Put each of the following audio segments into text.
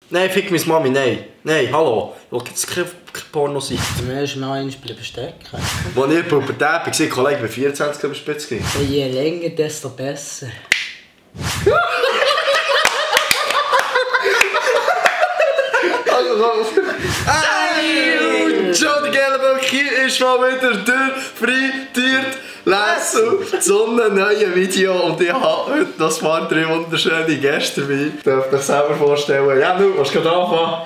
Nein, fick meine Mami, nein. Nein, hallo. Ich will jetzt keine Porno-Seite. Du musst noch einmal stecken. Als ich in der Pubertät war, Kollege, bei 24 über Spitze ging. Je länger, desto besser. Johnny Gellenberg, hier ist mal wieder der frittiert Lesso zu einem neuen Video und ich habe heute noch ein paar 3 wunderschöne Gäste dabei. Ich darf dich selber vorstellen. Ja, du, willst du gerade anfangen?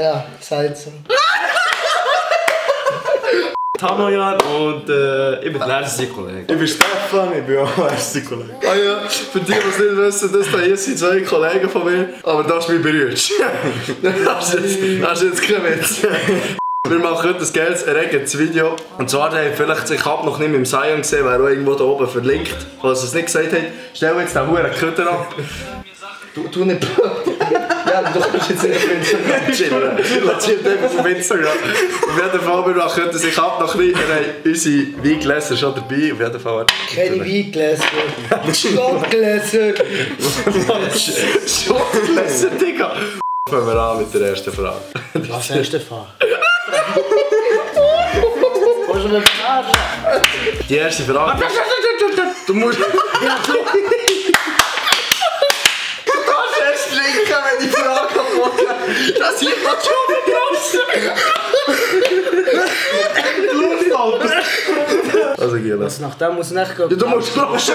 Ja, sagt so. Hallo Jan und ich bin der erste Kollege. Ich bin Stefan, ich bin auch der erste Kollege. Ah ja, für die, die es nicht wissen, das hier sind 2 Kollegen von mir, aber das ist mein Bruder. Das ist jetzt kein Witz. Wir machen heute ein geiles, erregendes Video. Und zwar haben vielleicht, ich habe noch nicht mit dem Sion gesehen, wer auch irgendwo da oben verlinkt, falls es nicht gesagt hat. Stell jetzt den huren Köder ab. Du nicht blöd. Ja, du kannst jetzt nicht auf Instagram chillen. Chillt einfach auf Instagram. Auf jeden Fall, wir machen heute sich ab noch ein bisschen. Wir haben unsere Weingläser schon dabei. Auf jeden Fall. Keine Weingläser. Schottgläser. Schottgläser, Digga. Fangen wir an mit der ersten Frage. Was hast du Frage? Willst du mich verarschen? Die erste Frage. Du musst. Trinken, wenn ich Frage habe. Das hier war schon Luft, also Giela. Also nach dem muss ich nicht gehen. Ja, du musst flaschen.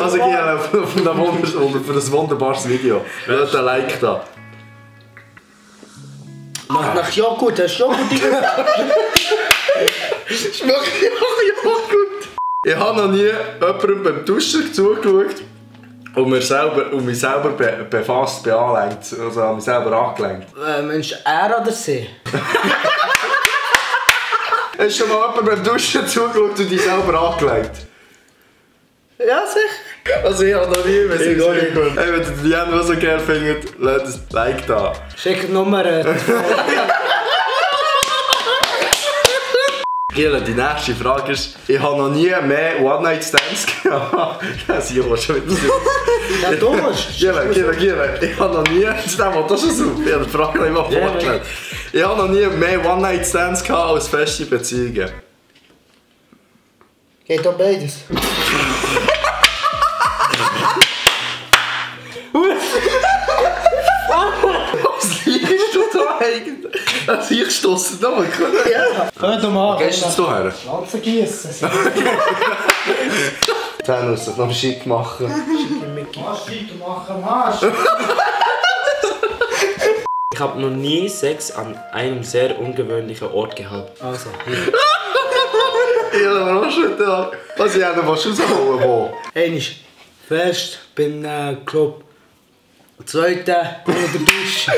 Also Giela, für das wunderbares Video. Lasst ein Like da. Nach Joghurt, hast du Joghurt gesagt? Schmeckt Joghurt. Ich habe noch nie jemandem beim Duschen zugeschaut. Und mich selber befasst, beanlegt, also mich selber angelenkt. Mensch, er oder sie? Hast du schon mal jemand beim Duschen zugeschaut und dich selber angelenkt? Ja, sicher. Also ich habe noch nie, wenn ihr die Jan so gerne findet, lasst ein Like da. Schickt Nummer. Giela, die nächste Frage ist, ich habe noch nie mehr One-Night-Stands gehabt. Ja, sie auch schon wieder so. Ja, du musst. Giela, ich habe noch nie, das war schon so, ich habe die Frage nicht mal vorgestellt. Ich habe noch nie mehr One-Night-Stands gehabt als feste Beziehungen. Geht doch beides. Was liegst du da eigentlich? Das hier stossen da mal. Ja. Könnt ihr machen. Gehst du jetzt hierher? Pflanzen gießen. Dann muss ich noch schick machen. Was schick machen, Marsch? Ich habe noch nie Sex an einem sehr ungewöhnlichen Ort gehabt. Also. Ja, aber auch schon da. Was ich auch noch rausholen wo? Einmal fest beim Club. Zweite unter der Dusche.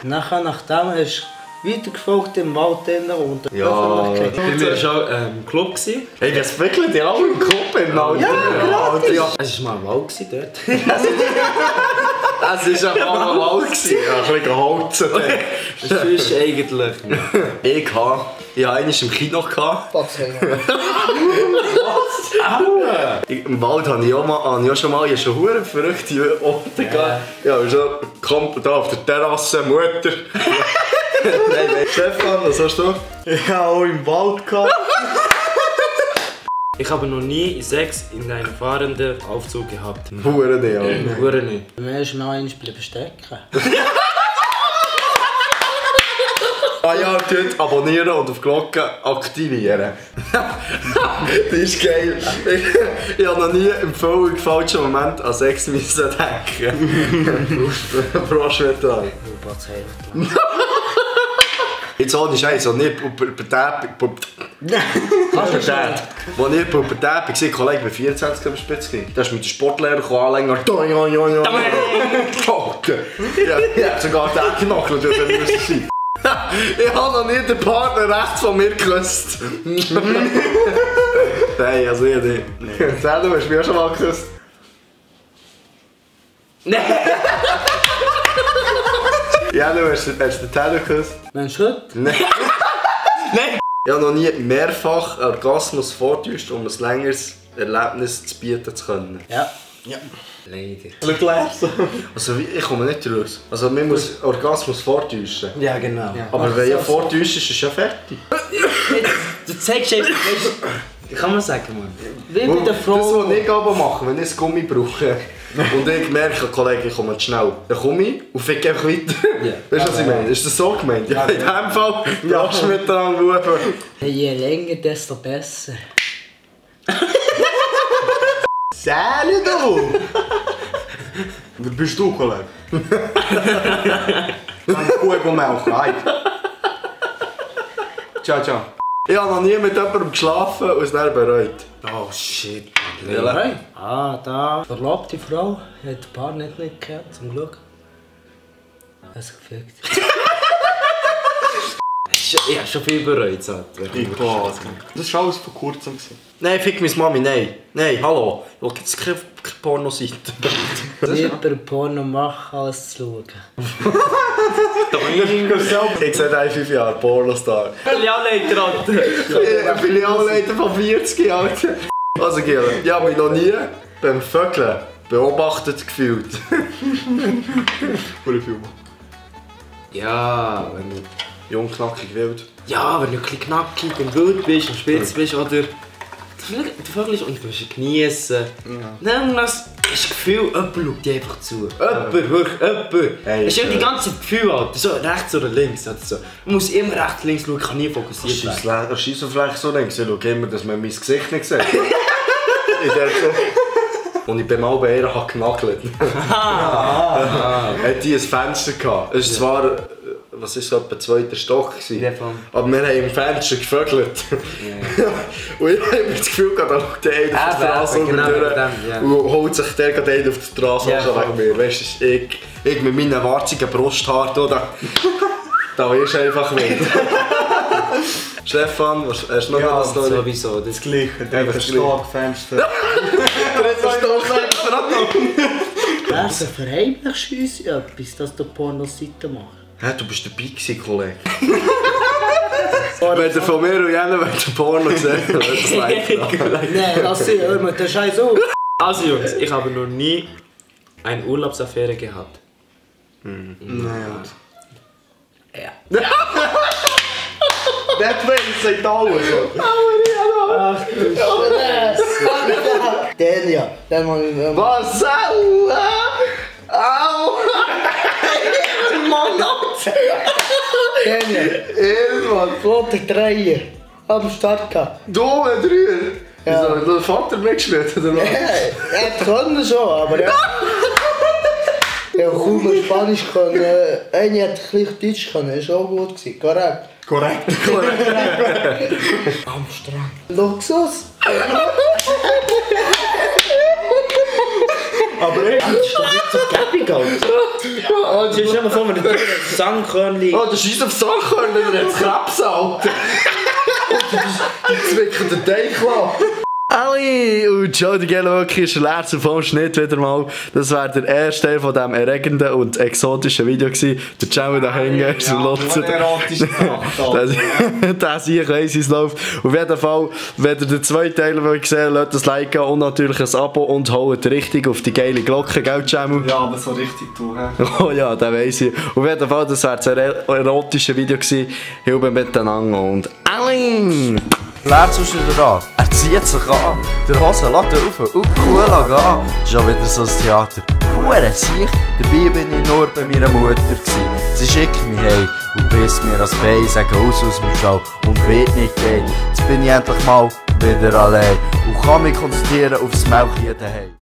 Nachher, nachdem hast du weitergefolgt im Wald und der Öffentlichkeit. Ich war schon im Club. Hey, das wickelt ja auch im Kopf im Wald. Ja, gratis. Ja. Es war mal ein Wald dort. Es war einfach mal Wald. Ja, ein bisschen geholzen. Das ist eigentlich... Ich hatte einmal im Kino. Im Wald habe ich auch schon mal hure verrückte Orte gehabt. Ja, schon da auf der Terrasse, Mutter. Nein, Stefan, was hast du? Ich habe auch im Wald gehabt. Ich habe noch nie Sex in einem fahrenden Aufzug gehabt. Hure nicht, ja. Hure nicht. Du musst noch einmal stecken. Ah ja, tut abonnieren und auf die Glocke aktivieren. Das ist geil. Ich habe noch nie im völlig falschen Moment an Sex müssen denken. Prost, Wetter. Jetzt ohne Scheiß, und nicht Pubertät. Als ich Pubertät war, Kollege, bei 24 am Spitz ging. Da ist mit dem Sportlehrer anlegen. Ja, sogar der Knockel dürfen sein. Ich habe noch nie den Partner rechts von mir geküsst. Nein, also ich nicht. Sag, du hast mich auch schon mal geküsst. Nein! Ja, du hast den Taylor geküsst. Mensch, heute? Nein. Nein! Ich habe noch nie mehrfach Orgasmus vortäuscht, um ein längeres Erlebnis zu bieten zu können. Ja. Leider. Also ich komme nicht raus. Also man muss Orgasmus vortäuschen. Ja, genau. Ja. Aber wenn ja vortäuscht ist, ist ja fertig. Du zeigst einfach, weißt, kann man sagen, Mann. Wie bei der Das, Frau. was ich aber mache, wenn ich ein Gummi brauche und ich merke, Kollege, ich komme schnell, dann komme ich und fick einfach weiter. Ja. Weißt du, was ich meine? Ist das so gemeint? Ja, in dem Fall lachst du mit dran, Buben. Hey, je länger, desto besser. Säle du! Wer bist du, Kollege? Kuh melken, halt. Ciao, ciao. Ich habe noch nie mit jemandem geschlafen und es dann bereut. Oh shit. Ja. Ah, da. Verlobte Frau hat ein paar nicht gehabt, zum Glück. Hast du gefickt? Ich habe schon viel bereut. So. Das war alles vor kurzem. Nein, fick meine Mami, nein. Nein, hallo. Ich will jetzt keine Pornoseite. Lieber Porno machen, als zu schauen. Ich sehe in 5 Jahren Pornostar. Filialleiter, Filialleiter von 40, Alter. Also Gil, ich habe mich noch nie beim Vögeln beobachtet gefühlt. Ja, wenn du... Jung, knackig, wild. Ja, wenn du ein bisschen knackig und wild bist und spitz bist, oder... Du Vögel und du musst geniessen. Dann hast du das Gefühl, jemand schaut dir einfach zu. Jemand, wirklich, jemand. Hey, Es ist immer die ganze Zeit das Gefühl, Alter. So rechts oder links. Oder so. Man muss immer rechts, links schauen, kann nie fokussiert werden. Er schießt auf rechts so links. Ich schaue immer, dass man mein Gesicht nicht sieht. Und ich bin mal bei ihr genagelt. Hat die ein Fenster gehabt. Es ist zwar, was ist so, etwa 2. Stock gewesen. Aber wir haben im Fenster gevögelt. Und ich habe das Gefühl, da schaut der eine auf die Straße durch und holt sich der gerade auf die Straße wegen mir. Weißt du, ich mit meinen warzigen Brusthaaren da. Da ist einfach wild. Stefan, hast du noch eine Story? Sowieso, das Gleiche, der Stockfenster. Also verheimlichst du uns etwas, dass du Pornoseite machst? Hä, du bist dabei gewesen, Kollege. Wenn du von mir und jenen Porno gesehen hast, das Nein, lass sie, hör mir den Scheiß auf. Also Jungs, ich habe noch nie eine Urlaubsaffäre gehabt. Nein. Ja. Der sagt alles. Ach du Scheiße. Den ja. Den muss ich... Was? Au! Au! Mann, Den ja. Irgendwann. Roter Dreier. Am Start gehabt. Du, ein Dreier. Ja. Wieso, hat der Vater mitgespielt, oder was? Er konnte schon, aber ja. Ja, kaum noch Spanisch können. Einer hat ein bisschen Deutsch können, das war auch gut gewesen. Korrekt. Korrekt. Am Strand. Luxus. Aber ey, das ist doch nicht so gäbig, Alter. Stell dir mal vor, wenn du ein Sandkörnchen... Oh, der schießt auf Sandkörner, der hat Krebs, Alter. Die zwicken den Teig ab. Ali und ciao, die Gelowocki ist leer vom Schnitt wieder mal. Das war der erste Teil von diesem erregenden und exotischen Video gewesen. Der Ciao da hängen, ist ein Lotzer. Das hier weiss, wie es läuft. Auf jeden Fall, wenn ihr den zweiten Teil gesehen habt, lasst ein Like und natürlich ein Abo und holt richtig auf die geile Glocke, gell, Ciao? Ja, aber so richtig du, hä? Oh ja, das weiss ich. Auf jeden Fall, das war das erotische Video gewesen. Hilfe miteinander und Ali! Lehrt sonst wieder an. Er zieht sich an, der Hose lässt rauf und cool gehen. Schon wieder so ein Theater. Hure sich. Dabei bin ich nur bei meiner Mutter gsi. Sie schickt mich heim und pisst mir ans Bein, sagt aus mir Schau und wird nicht gehen. Jetzt bin ich endlich mal wieder allein und kann mich konzentrieren auf das Melkchen daheim.